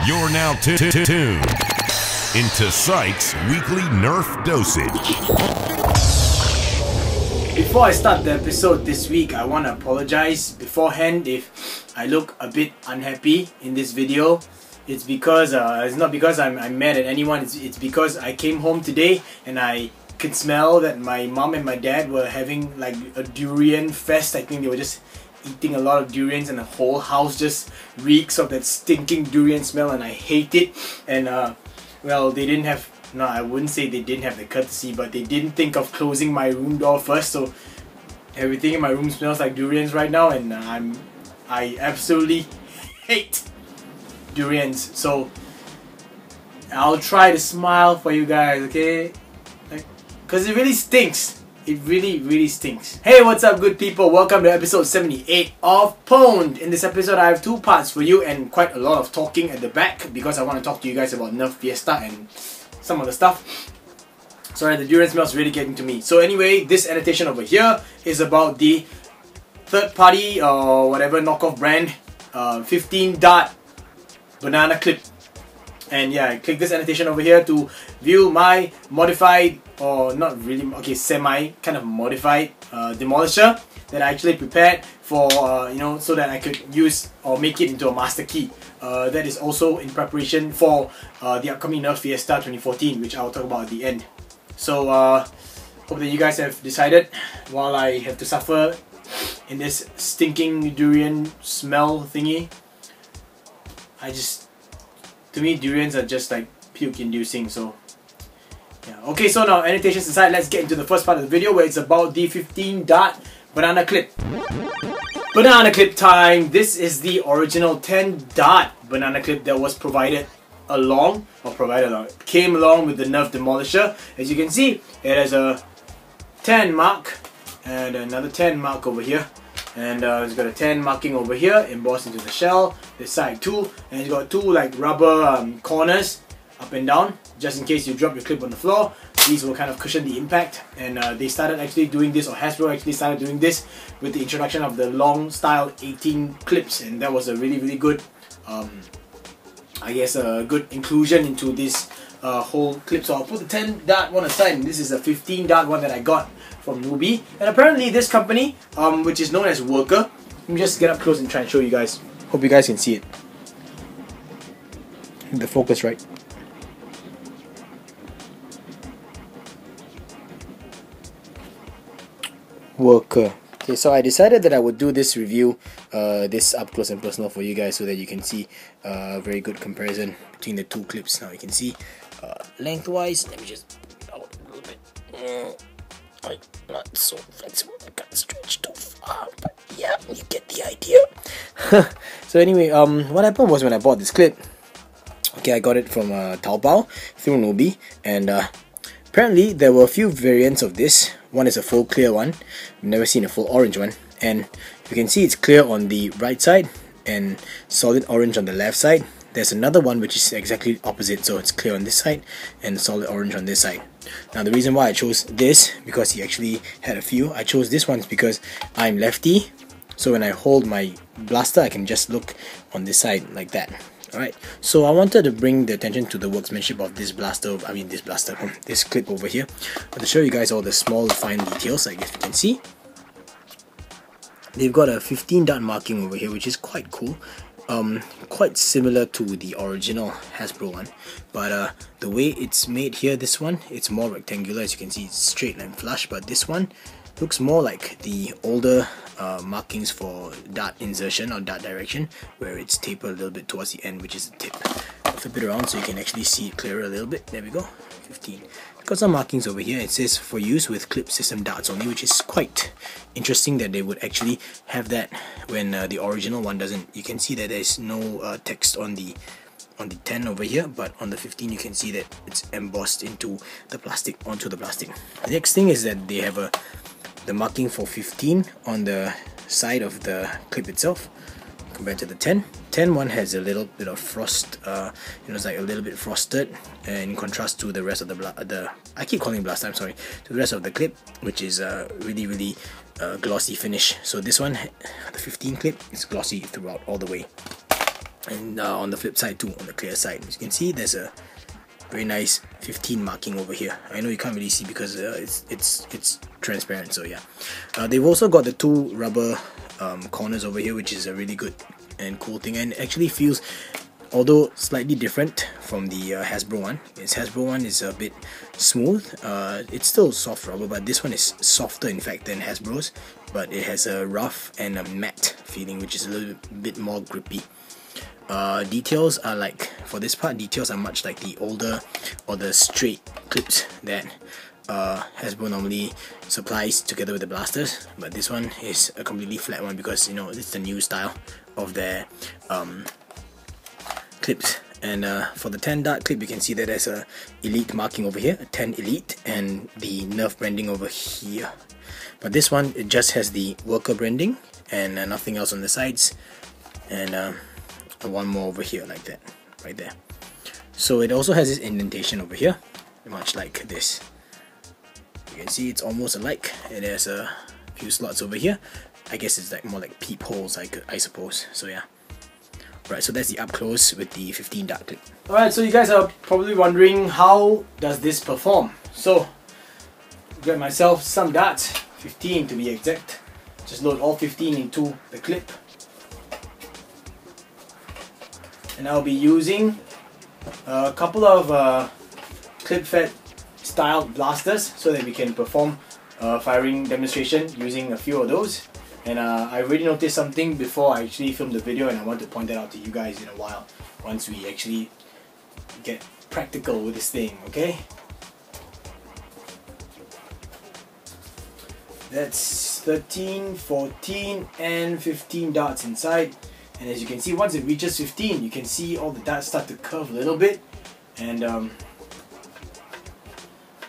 You're now tuned into PSyk's weekly Nerf dosage. Before I start the episode this week, I want to apologize beforehand if I look a bit unhappy in this video. It's because it's not because I'm mad at anyone. It's because I came home today and I could smell that my mom and my dad were having like a durian fest. I think they were just eating a lot of durians and the whole house just reeks of that stinking durian smell, and I hate it. And well, they didn't have, no, I wouldn't say they didn't have the courtesy, but they didn't think of closing my room door first, so everything in my room smells like durians right now, and I absolutely hate durians. So I'll try to smile for you guys, okay? Because it really stinks. It really stinks. Hey, what's up, good people? Welcome to episode 78 of pwned. In this episode, I have two parts for you and quite a lot of talking at the back because I want to talk to you guys about Nerf Fiesta and some of the stuff. Sorry, the durian smells really getting to me. So anyway, this annotation over here is about the third party or whatever knockoff brand 15 dart banana clip. And yeah, click this annotation over here to view my modified, or not really, okay, semi kind of modified Demolisher that I actually prepared for, you know, so that I could use or make it into a Masterkey. That is also in preparation for the upcoming Nerf Fiesta 2014, which I'll talk about at the end. So hope that you guys have decided while I have to suffer in this stinking durian smell thingy. To me, durians are just like puke inducing, so yeah. Okay, so now annotations aside, let's get into the first part of the video where it's about the 15 dart banana clip. Banana clip time! This is the original 10 dart banana clip that was provided along, came along with the Nerf Demolisher. As you can see, it has a 10 mark and another 10 mark over here. And it's got a 10 marking over here, embossed into the shell, this side too, and it's got two like rubber corners up and down, just in case you drop your clip on the floor. These will kind of cushion the impact, and they started actually doing this, or Hasbro actually started doing this with the introduction of the long style 18 clips, and that was a really good, I guess a good inclusion into this whole clip. So I'll put the 10 dart one aside, and this is a 15 dart one that I got from Noobie. And apparently this company, which is known as Worker, let me just get up close and try and show you guys. Hope you guys can see it. The focus right. Worker. Okay, so I decided that I would do this review, this up close and personal for you guys, so that you can see a very good comparison between the two clips. Now you can see lengthwise. Let me just out a little bit. Like, not so flexible, I got stretched too far, but yeah, you get the idea. So anyway, what happened was when I bought this clip, okay, I got it from Taobao through Noobie, and apparently there were a few variants of this. One is a full clear one, I've never seen a full orange one, and you can see it's clear on the right side and solid orange on the left side. There's another one which is exactly opposite, so it's clear on this side and solid orange on this side. Now the reason why I chose this, because he actually had a few, I chose this one because I'm lefty, so when I hold my blaster I can just look on this side like that. Alright, so I wanted to bring the attention to the workmanship of this this clip over here, to show you guys all the small fine details. Like if you can see, they've got a 15 dart marking over here, which is quite cool. Quite similar to the original Hasbro one, but the way it's made here, this one, it's more rectangular. As you can see, it's straight and flush, but this one looks more like the older markings for dart insertion or dart direction, where it's tapered a little bit towards the end, which is the tip. I'll flip it around so you can actually see it clearer a little bit. There we go, 15. Got some markings over here. It says for use with clip system darts only, which is quite interesting that they would actually have that when the original one doesn't. You can see that there's no text on the 10 over here, but on the 15 you can see that it's embossed into the plastic, onto the plastic. The next thing is that they have the marking for 15 on the side of the clip itself compared to the 10. 10 one has a little bit of frost, it's like a little bit frosted, in contrast to the rest of the I keep calling it blaster, I'm sorry, to the rest of the clip, which is really glossy finish. So this one, the 15 clip, is glossy throughout all the way. And on the flip side too, on the clear side, as you can see, there's a very nice 15 marking over here. I know you can't really see because it's transparent, so yeah. They've also got the two rubber corners over here, which is a really good and cool thing, and actually feels, although slightly different from the Hasbro one. Its Hasbro one is a bit smooth. It's still soft rubber, but this one is softer in fact than Hasbro's, but it has a rough and a matte feeling, which is a little bit more grippy. Details are like, for this part, details are much like the older or the straight clips that Hasbro normally supplies together with the blasters, but this one is a completely flat one because, you know, it's the new style of their clips. And for the 10 dart clip, you can see that there's a Elite marking over here, a 10 Elite, and the Nerf branding over here. But this one, it just has the worker branding and nothing else on the sides, and one more over here like that, right there. So it also has this indentation over here, much like this. You can see it's almost alike. It has a few slots over here. I guess it's like more like peepholes, I suppose. So yeah. Right, so that's the up close with the 15 dart clip. Alright, so you guys are probably wondering, how does this perform? So get myself some darts, 15 to be exact. Just load all 15 into the clip. And I'll be using a couple of clip-fed style blasters so that we can perform a firing demonstration using a few of those. And I already noticed something before I actually filmed the video, and I want to point that out to you guys in a while, once we actually get practical with this thing, okay? That's 13, 14 and 15 darts inside. And as you can see, once it reaches 15, you can see all the darts start to curve a little bit, and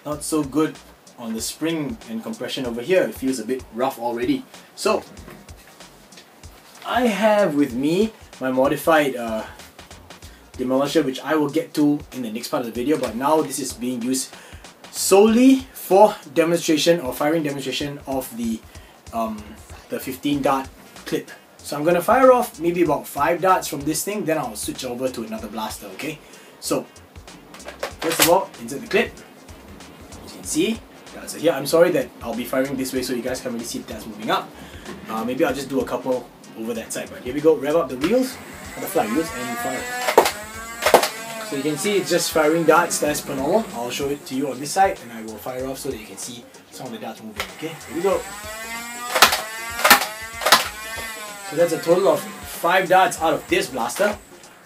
not so good on the spring and compression over here. It feels a bit rough already. So I have with me my modified Demolisher, which I will get to in the next part of the video, but now this is being used solely for demonstration or firing demonstration of the 15 dart clip. So I'm going to fire off maybe about 5 darts from this thing, then I'll switch over to another blaster, okay? So, first of all, insert the clip. As you can see, darts are here. I'm sorry that I'll be firing this way so you guys can't really see the darts moving up. Maybe I'll just do a couple over that side, but here we go. Rev up the wheels, the fly wheels, and fire. So you can see it's just firing darts as per normal. I'll show it to you on this side, and I will fire off so that you can see some of the darts moving, okay? Here we go. So that's a total of 5 darts out of this blaster.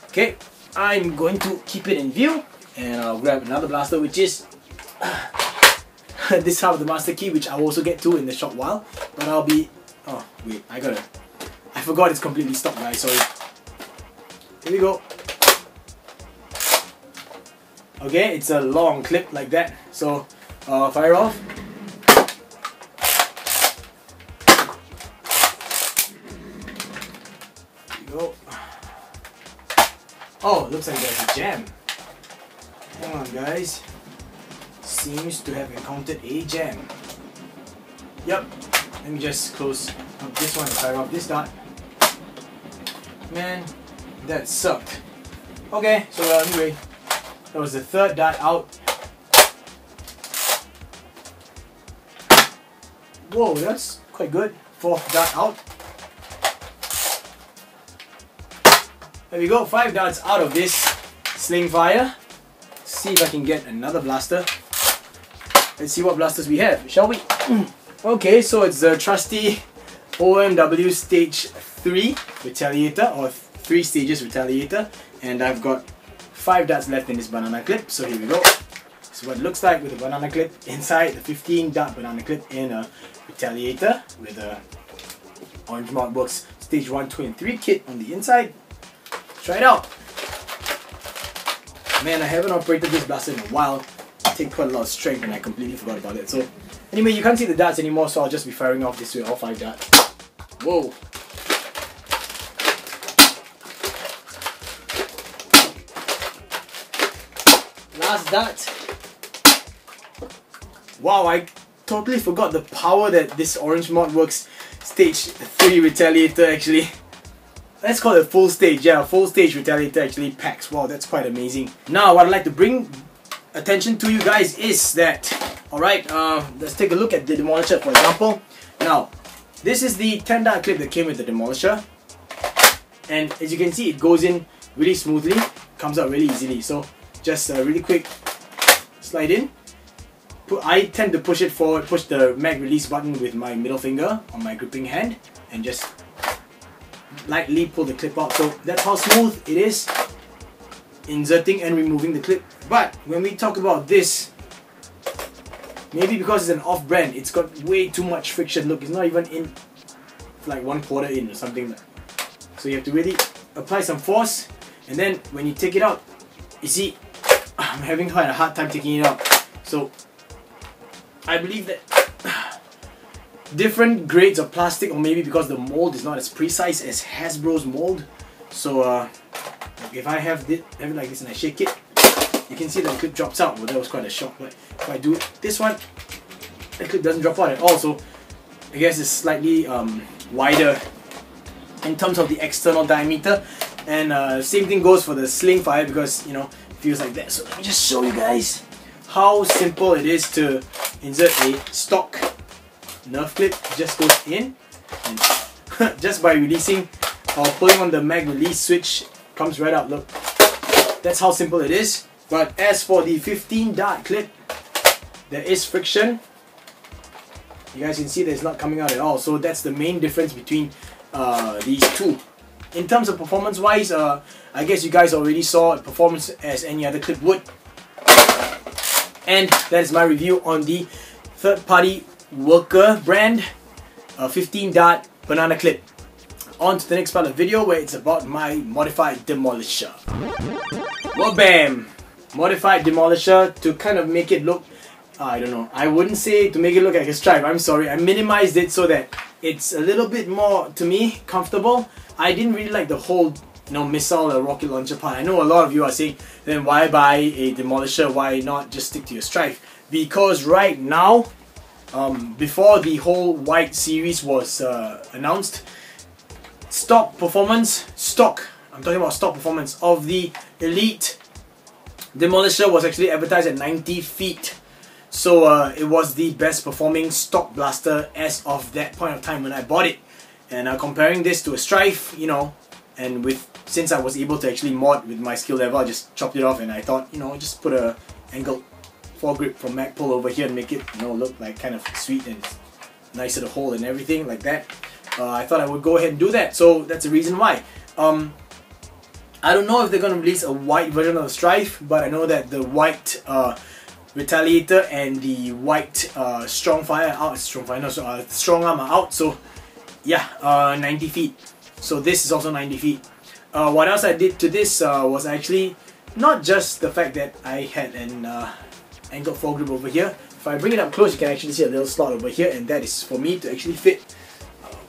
Okay, I'm going to keep it in view, and I'll grab another blaster, which is this half of the Masterkey, which I'll also get to in a short while. But I'll be... oh wait, I forgot it's completely stopped, guys, sorry. Here we go. Okay, it's a long clip like that. So fire off. Go. Oh, looks like there's a jam. Hang on, guys. Seems to have encountered a jam. Yep. Let me just close up this one and fire off this dart. Man, that sucked. Okay, so anyway, that was the 3rd dart out. Whoa, that's quite good. 4th dart out. There we go, 5 darts out of this sling fire. Let's see if I can get another blaster. Let's see what blasters we have, shall we? Okay, so it's the trusty OMW Stage 3 Retaliator, or 3 stages Retaliator. And I've got 5 darts left in this banana clip, so here we go. This is what it looks like with a banana clip inside, the 15 dart banana clip in a Retaliator with a Orange Mod Works Stage 1, 2 and 3 kit on the inside. Try it out. Man, I haven't operated this blaster in a while. It takes quite a lot of strength and I completely forgot about it. So anyway, you can't see the darts anymore, so I'll just be firing off this way, all 5 darts. Whoa. Last dart. Wow, I totally forgot the power that this Orange Mod Works Stage 3 Retaliator actually let's call it full stage. Yeah, full stage retaliator actually packs. Wow, that's quite amazing. Now, what I'd like to bring attention to you guys is that, alright, let's take a look at the Demolisher, for example. Now, this is the 10 dart clip that came with the Demolisher, and as you can see, it goes in really smoothly, comes out really easily. So just really quick slide in. I tend to push it forward, push the mag release button with my middle finger on my gripping hand, and just lightly pull the clip out. So that's how smooth it is inserting and removing the clip. But when we talk about this, maybe because it's an off-brand, it's got way too much friction. Look, it's not even in, like 1/4 in or something. So you have to really apply some force, and then when you take it out, you see, I'm having quite a hard time taking it out. So I believe that different grades of plastic, or maybe because the mold is not as precise as Hasbro's mold. So if I have it like this and I shake it, you can see that the clip drops out. Well, that was quite a shock. But if I do this one, the clip doesn't drop out at all. So I guess it's slightly wider in terms of the external diameter. And same thing goes for the sling fire, because you know, it feels like that. So let me just show you guys how simple it is to insert a stock Nerf clip. It just goes in, and just by releasing or pulling on the mag release switch, comes right out. Look, that's how simple it is. But as for the 15 dart clip, there is friction. You guys can see that it's not coming out at all. So that's the main difference between these two. In terms of performance wise, I guess you guys already saw performance as any other clip would. And that is my review on the third party Worker brand 15 dart banana clip. On to the next part of the video, where it's about my modified Demolisher. Well, bam! Modified Demolisher to kind of make it look, I don't know, I wouldn't say to make it look like a stripe, I'm sorry. I minimized it so that it's a little bit more, to me, comfortable. I didn't really like the whole, you know, missile or rocket launcher part. I know a lot of you are saying, then why buy a Demolisher? Why not just stick to your stripe? Because right now, before the whole white series was announced, I'm talking about stock performance of the Elite Demolisher was actually advertised at 90 feet. So it was the best performing stock blaster as of that point of time when I bought it. And comparing this to a Strife, you know, and since I was able to actually mod with my skill level, I just chopped it off, and I thought, you know, just put a angled foregrip from Magpul over here and make it, you know, look like kind of sweet and nicer to hold and everything like that. I thought I would go ahead and do that, so that's the reason why. I don't know if they're going to release a white version of the Strife, but I know that the white Retaliator and the white Strong Arm are out, so yeah, 90 feet. So this is also 90 feet. What else I did to this was actually not just the fact that I had an angled foregrip over here. If I bring it up close, you can actually see a little slot over here, and that is for me to actually fit,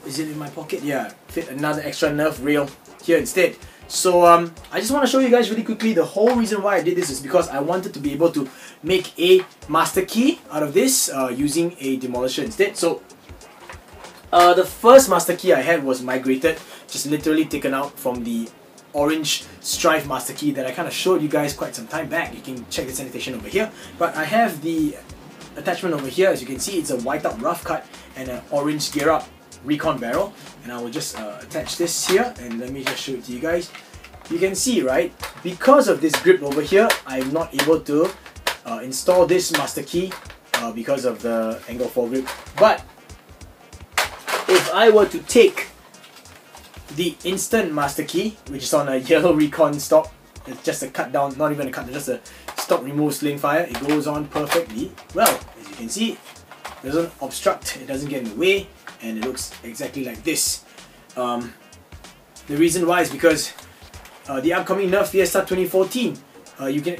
is it in my pocket? Yeah, fit another extra Nerf rail here instead. So I just want to show you guys really quickly, the whole reason why I did this is because I wanted to be able to make a Masterkey out of this using a Demolisher instead. So the first Masterkey I had was migrated, just literally taken out from the orange Strife Masterkey that I kind of showed you guys quite some time back. You can check the sanitation over here. But I have the attachment over here. As you can see, it's a white out rough cut and an orange gear up recon barrel, and I will just attach this here, and let me just show it to you guys. You can see, right, because of this grip over here, I'm not able to install this Masterkey because of the angle foregrip. But if I were to take the instant Masterkey, which is on a yellow recon stock, it's just a cut down, not even a cut, just a stock remove sling fire, it goes on perfectly well. As you can see, it doesn't obstruct, it doesn't get in the way, and it looks exactly like this. The reason why is because the upcoming Nerf Fiesta 2014,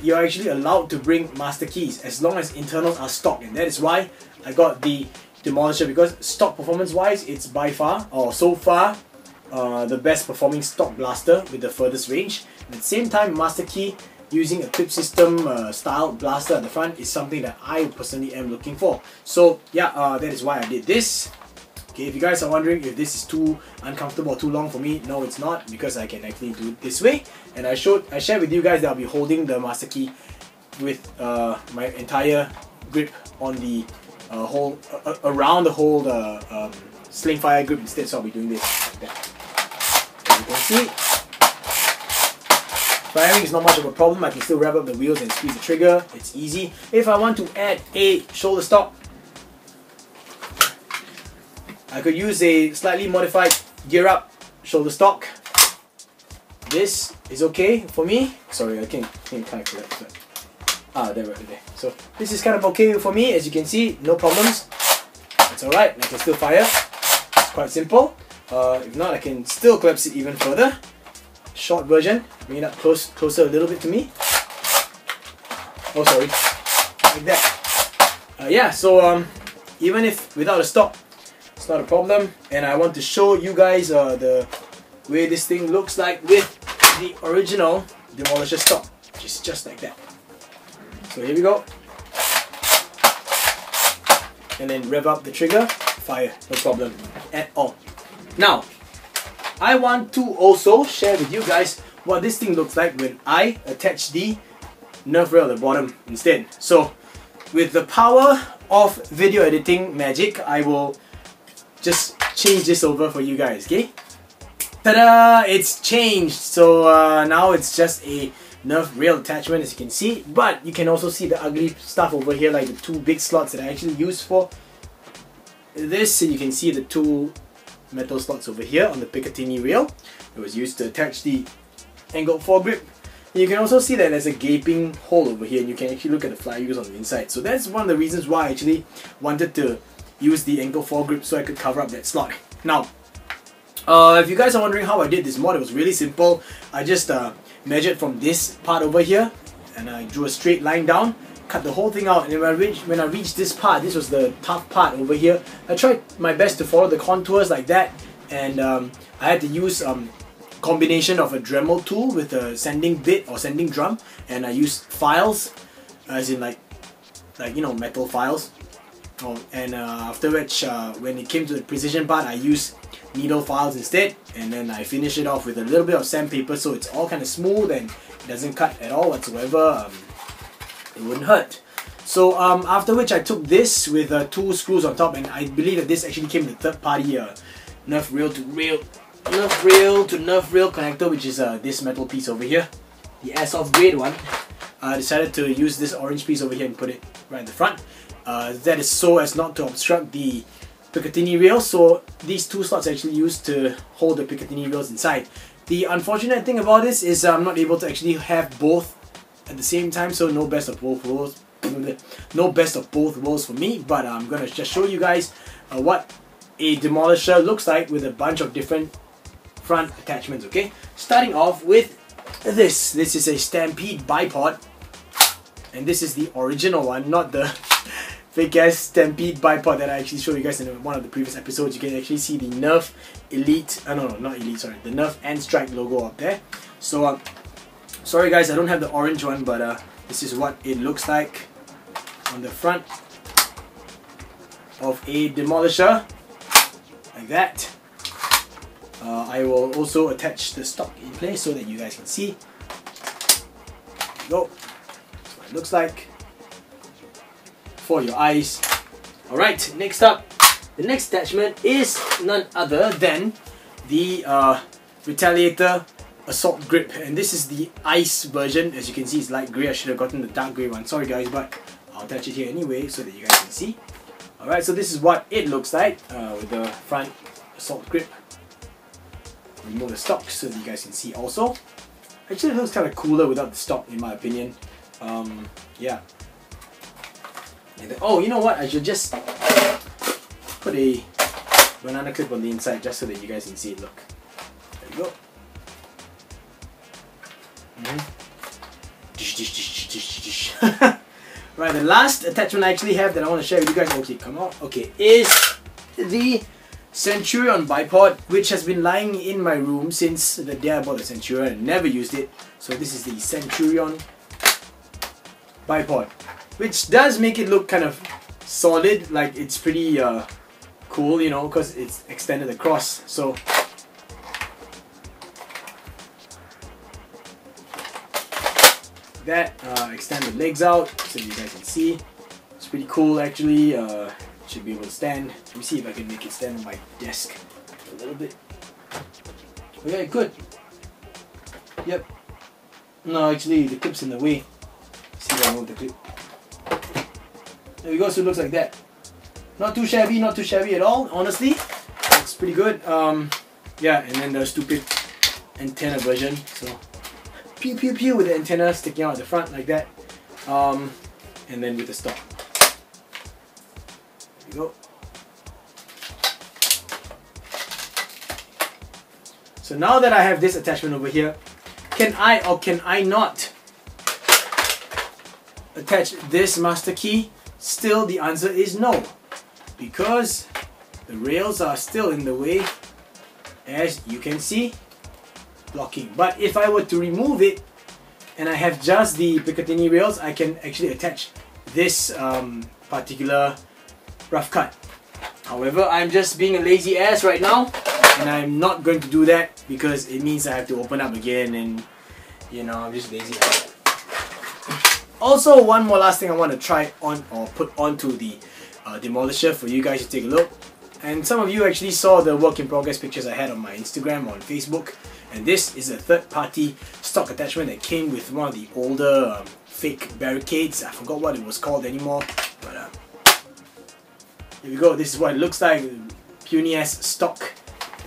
you're actually allowed to bring Masterkeys as long as internals are stock, and that is why I got the Demolisher, because stock performance wise, it's by far, or so far, the best performing stock blaster with the furthest range. At the same time, Masterkey using a clip system style blaster at the front is something that I personally am looking for. So yeah, that is why I did this. Okay, if you guys are wondering if this is too uncomfortable or too long for me, no it's not, because I can actually do it this way. And I shared with you guys that I'll be holding the Masterkey with my entire grip on the whole around the whole sling fire grip instead, so I'll be doing this like that. As you can see, firing is not much of a problem. I can still rev up the wheels and squeeze the trigger. It's easy. If I want to add a shoulder stock, I could use a slightly modified gear up shoulder stock. This is okay for me. Sorry, I can't kind of collect that. There, right there. So this is kind of okay for me. As you can see, no problems. It's alright. I can still fire. It's quite simple. If not, I can still collapse it even further. Short version. Bring it up closer a little bit to me. Oh, sorry. Like that. Yeah. So even if without a stock, it's not a problem. And I want to show you guys the way this thing looks like with the original Demolisher stock, which is just like that. So here we go. And then rev up the trigger, fire, no problem at all. Now, I want to also share with you guys what this thing looks like when I attach the Nerf rail at the bottom instead. So, with the power of video editing magic, I will just change this over for you guys, okay? Ta-da! It's changed. So now it's just a Nerf rail attachment, as you can see, but you can also see the ugly stuff over here, like the two big slots that I actually use for this. So you can see the two metal slots over here on the Picatinny rail. It was used to attach the angled foregrip. You can also see that there's a gaping hole over here, and you can actually look at the fly wheels on the inside. So that's one of the reasons why I actually wanted to use the angled foregrip, so I could cover up that slot. Now, if you guys are wondering how I did this mod, it was really simple. I just measured from this part over here, and I drew a straight line down, cut the whole thing out, and when I reached this part, this was the tough part over here, I tried my best to follow the contours like that, and I had to use combination of a Dremel tool with a sanding bit or sanding drum, and I used files, as in like you know, metal files. And after which, when it came to the precision part, I used needle files instead, and then I finish it off with a little bit of sandpaper, so it's all kind of smooth and it doesn't cut at all whatsoever. It wouldn't hurt. So after which, I took this with two screws on top, and I believe that this actually came with a third-party Nerf rail to Nerf rail connector, which is this metal piece over here, the Airsoft grade one. I decided to use this orange piece over here and put it right in the front. That is so as not to obstruct the Picatinny rail. So these two slots are actually used to hold the Picatinny rails inside. The unfortunate thing about this is I'm not able to actually have both at the same time, so no best of both worlds. No best of both worlds for me, but I'm gonna just show you guys what a Demolisher looks like with a bunch of different front attachments. Okay, starting off with this. This is a Stampede bipod, and this is the original one, not the fake ass Stampede bipod that I actually showed you guys in one of the previous episodes. You can actually see the Nerf Elite, no, not Elite, sorry, the Nerf and Strike logo up there. So sorry guys, I don't have the orange one, but this is what it looks like on the front of a Demolisher, like that. I will also attach the stock in place so that you guys can see. There you go. That's what it looks like for your eyes. Alright, next up, the next attachment is none other than the Retaliator Assault Grip, and this is the ice version. As you can see, it's light grey. I should have gotten the dark grey one, sorry guys, but I'll attach it here anyway so that you guys can see. Alright, so this is what it looks like with the front assault grip. Remove the stock so that you guys can see also. Actually, it looks kind of cooler without the stock in my opinion. Yeah. And then, oh, you know what? I should just put a banana clip on the inside just so that you guys can see it. Look. There you go. Right, the last attachment I actually have that I want to share with you guys, okay, come on, okay, is the Centurion bipod, which has been lying in my room since the day I bought the Centurion and never used it. So this is the Centurion bipod, which does make it look kind of solid, like it's pretty cool, you know, because it's extended across. So that extend the legs out so you guys can see. It's pretty cool actually. Should be able to stand. Let me see if I can make it stand on my desk a little bit. Oh yeah, good. Yep. No, actually the clip's in the way. See if I move the clip. There we go. So it looks like that. Not too shabby at all. Honestly, it's pretty good. Yeah, and then the stupid antenna version. So pew pew pew with the antenna sticking out at the front like that. And then with the stock. There we go. So now that I have this attachment over here, can I or can I not attach this master key? Still the answer is no, because the rails are still in the way, as you can see, blocking. But if I were to remove it and I have just the Picatinny rails, I can actually attach this particular rough cut. However, I'm just being a lazy ass right now, and I'm not going to do that because it means I have to open up again, and you know, I'm just lazy like that. Also, one more last thing I want to try on or put onto the Demolisher for you guys to take a look. And some of you actually saw the work in progress pictures I had on my Instagram, on Facebook. And this is a third-party stock attachment that came with one of the older fake barricades. I forgot what it was called anymore, but here we go. This is what it looks like, puny ass stock.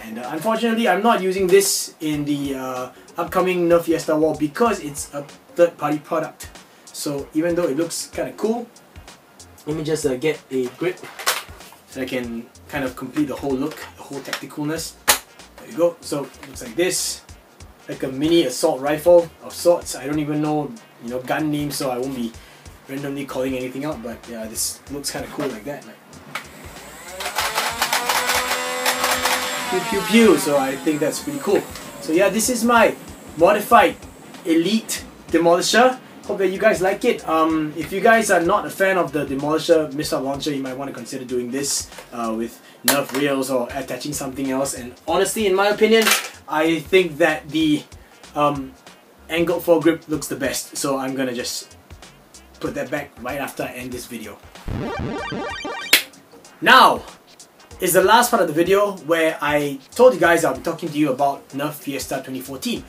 And unfortunately, I'm not using this in the upcoming Nerf Fiesta wall because it's a third-party product. So even though it looks kind of cool, let me just get a grip so I can kind of complete the whole look, the whole tacticalness. There you go. So it looks like this, like a mini assault rifle of sorts. I don't even know, you know, gun names, so I won't be randomly calling anything out. But yeah, this looks kind of cool like that. Like, pew pew pew. So I think that's pretty cool. So yeah, this is my modified Elite Demolisher. Hope that you guys like it. If you guys are not a fan of the Demolisher missile launcher, you might want to consider doing this with Nerf rails or attaching something else. And honestly, in my opinion, I think that the angled foregrip looks the best. So I'm gonna just put that back right after I end this video. Now is the last part of the video where I told you guys I'll be talking to you about Nerf Fiesta 2014.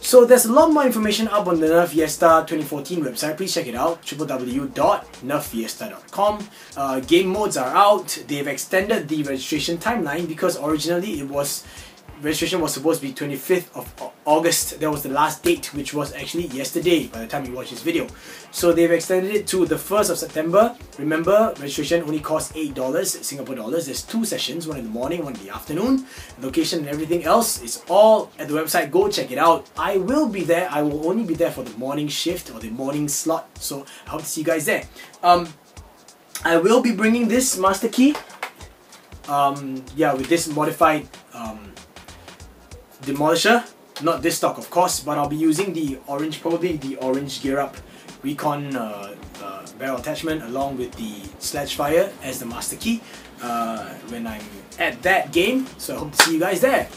So there's a lot more information up on the Nerf Fiesta 2014 website. Please check it out, www.nerffiesta.com. Game modes are out. They've extended the registration timeline because originally registration was supposed to be 25th of August. That was the last date, which was actually yesterday by the time you watch this video. So they've extended it to the 1st of September. Remember, registration only costs $8 Singapore dollars. There's 2 sessions, one in the morning, one in the afternoon. Location and everything else is all at the website. Go check it out. I will be there. I will only be there for the morning shift or the morning slot. So I hope to see you guys there. I will be bringing this master key. Yeah, with this modified Demolisher, not this stock of course, but I'll be using the orange, probably the orange Gear Up Recon barrel attachment along with the Sledgefire as the master key when I'm at that game. So I hope to see you guys there.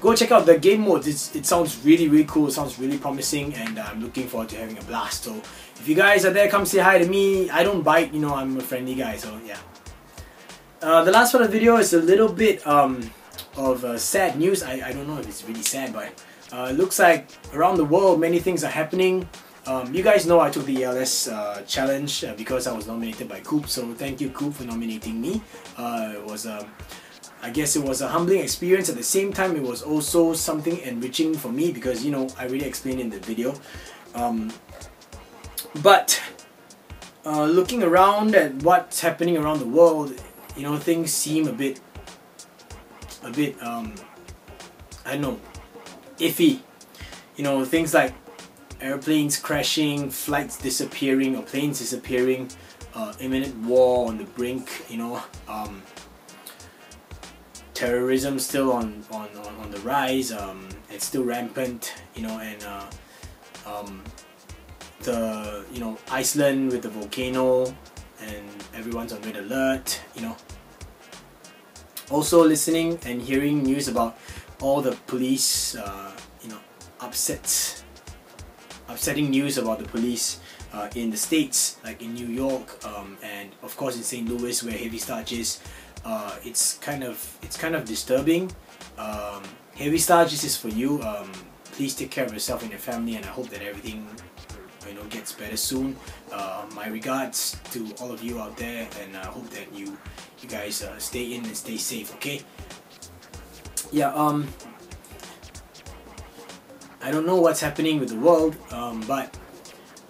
Go check out the game modes. It sounds really cool. It sounds really promising, and I'm looking forward to having a blast. So if you guys are there, come say hi to me. I don't bite, you know, I'm a friendly guy. So yeah. The last part of the video is a little bit of sad news. I don't know if it's really sad, but it looks like around the world many things are happening. You guys know I took the ELS challenge because I was nominated by Coop, so thank you Coop for nominating me. It was I guess it was a humbling experience. At the same time, it was also something enriching for me because, you know, I really explained in the video. But looking around at what's happening around the world, you know, things seem a bit I don't know, iffy. You know, things like airplanes crashing, flights disappearing, or planes disappearing, imminent war on the brink, you know, terrorism still on the rise, it's still rampant, you know, and the, you know, Iceland with the volcano and everyone's on red alert, you know. Also listening and hearing news about all the police, upsetting news about the police in the States, like in New York, and of course in St. Louis where Heavy Starch is. It's kind of disturbing. Heavy Starch, this is for you. Please take care of yourself and your family, and I hope that everything gets better soon. My regards to all of you out there, and I hope that you guys stay in and stay safe. Okay. Yeah. I don't know what's happening with the world, but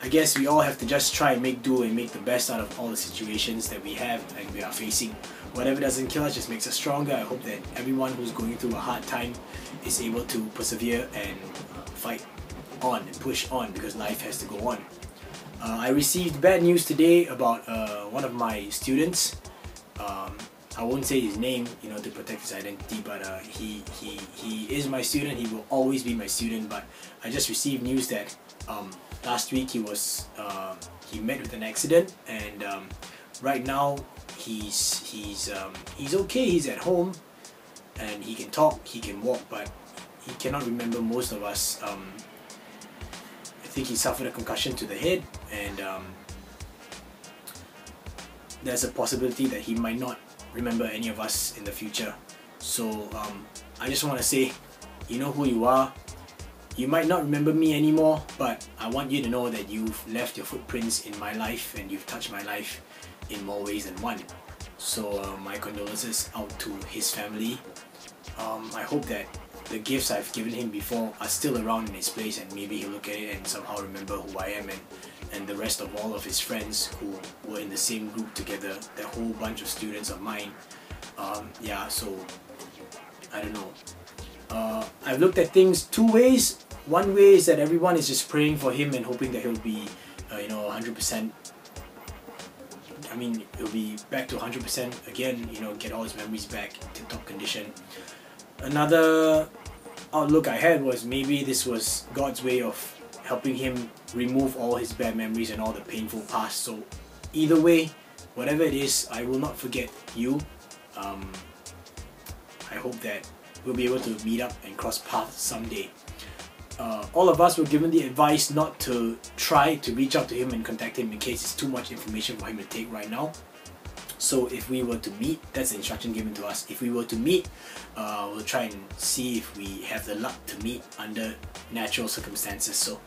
I guess we all have to just try and make do and make the best out of all the situations that we have and we are facing. Whatever doesn't kill us just makes us stronger. I hope that everyone who's going through a hard time is able to persevere and fight on and push on, because life has to go on. I received bad news today about one of my students. I won't say his name, to protect his identity, but he is my student. He will always be my student. But I just received news that last week he met with an accident, and right now he's okay. He's at home and he can talk, he can walk, but he cannot remember most of us. I think he suffered a concussion to the head, and there's a possibility that he might not remember any of us in the future. So I just want to say, you know who you are. You might not remember me anymore, but I want you to know that you've left your footprints in my life and you've touched my life in more ways than one. So my condolences out to his family. I hope that the gifts I've given him before are still around in his place, and maybe he'll look at it and somehow remember who I am, and the rest of all of his friends who were in the same group together, that whole bunch of students of mine. Yeah, so I don't know. I've looked at things two ways. One way is that everyone is just praying for him and hoping that he'll be 100%. I mean, he'll be back to 100% again, get all his memories back, tip-top condition. Another outlook I had was maybe this was God's way of helping him remove all his bad memories and all the painful past. So either way, whatever it is, I will not forget you. I hope that we'll be able to meet up and cross paths someday. All of us were given the advice not to try to reach out to him and contact him in case it's too much information for him to take right now. So if we were to meet, that's the instruction given to us. If we were to meet, we'll try and see if we have the luck to meet under natural circumstances. So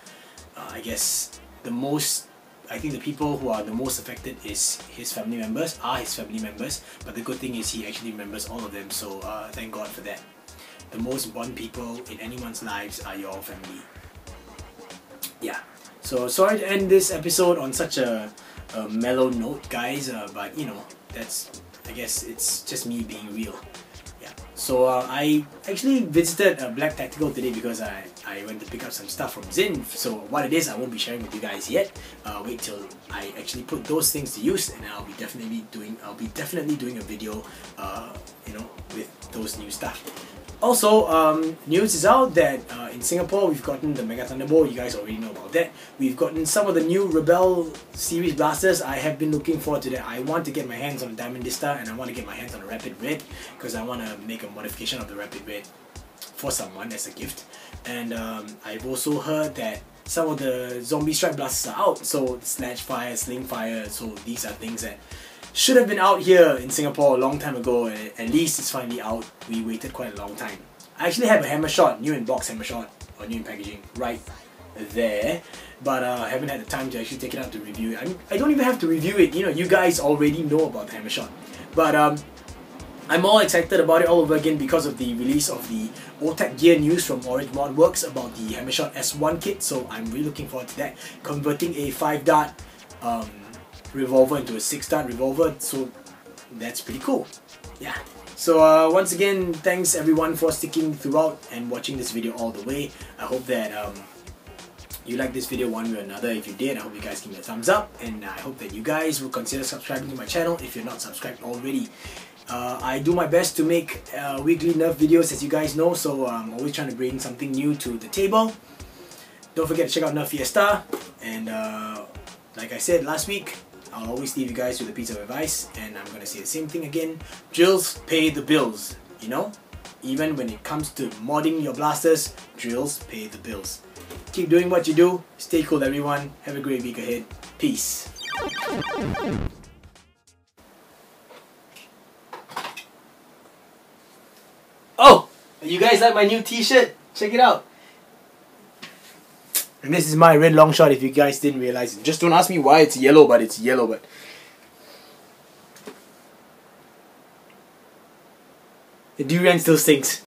I guess I think the people who are the most affected is his family members, but the good thing is he actually remembers all of them, so thank God for that. The most important people in anyone's lives are your family. Yeah, so sorry to end this episode on such a mellow note, guys, but I guess it's just me being real. Yeah. So I actually visited Black Tactical today because I went to pick up some stuff from Zin. So what it is, I won't be sharing with you guys yet. Wait till I actually put those things to use, and I'll be definitely doing a video, with those new stuff. Also, news is out that in Singapore we've gotten the Mega Thunderbolt. You guys already know about that. We've gotten some of the new Rebel series blasters. I have been looking forward to that. I want to get my hands on a Diamond Dista, and I want to get my hands on a Rapid Red because I want to make a modification of the Rapid Red for someone as a gift. And I've also heard that some of the Zombie Strike blasters are out. So Snatch Fire, Sling Fire. So these are things that should have been out here in Singapore a long time ago. At least it's finally out. We waited quite a long time. I actually have a hammer shot, new in box hammer shot, or new in packaging, right there. But I haven't had the time to actually take it out to review it. I don't even have to review it. You guys already know about the hammer shot. But I'm all excited about it all over again because of the release of the OTAC gear news from Orange Mod Works about the hammer shot S1 kit. So I'm really looking forward to that. Converting a 5-dart revolver into a 6-dart revolver, so that's pretty cool. Yeah. So once again, thanks everyone for sticking throughout and watching this video all the way. I hope that you like this video one way or another. If you did, I hope you guys give me a thumbs up, and I hope that you guys will consider subscribing to my channel if you're not subscribed already. I do my best to make weekly Nerf videos, as you guys know, so I'm always trying to bring something new to the table. Don't forget to check out Nerf Fiesta, and like I said last week, I'll always leave you guys with a piece of advice, and I'm gonna say the same thing again. Drills pay the bills, you know? Even when it comes to modding your blasters, drills pay the bills. Keep doing what you do. Stay cool, everyone. Have a great week ahead. Peace. Oh! You guys like my new t-shirt? Check it out. And this is my red long shot if you guys didn't realize it. Just don't ask me why it's yellow, but it's yellow, but... The durian still stinks.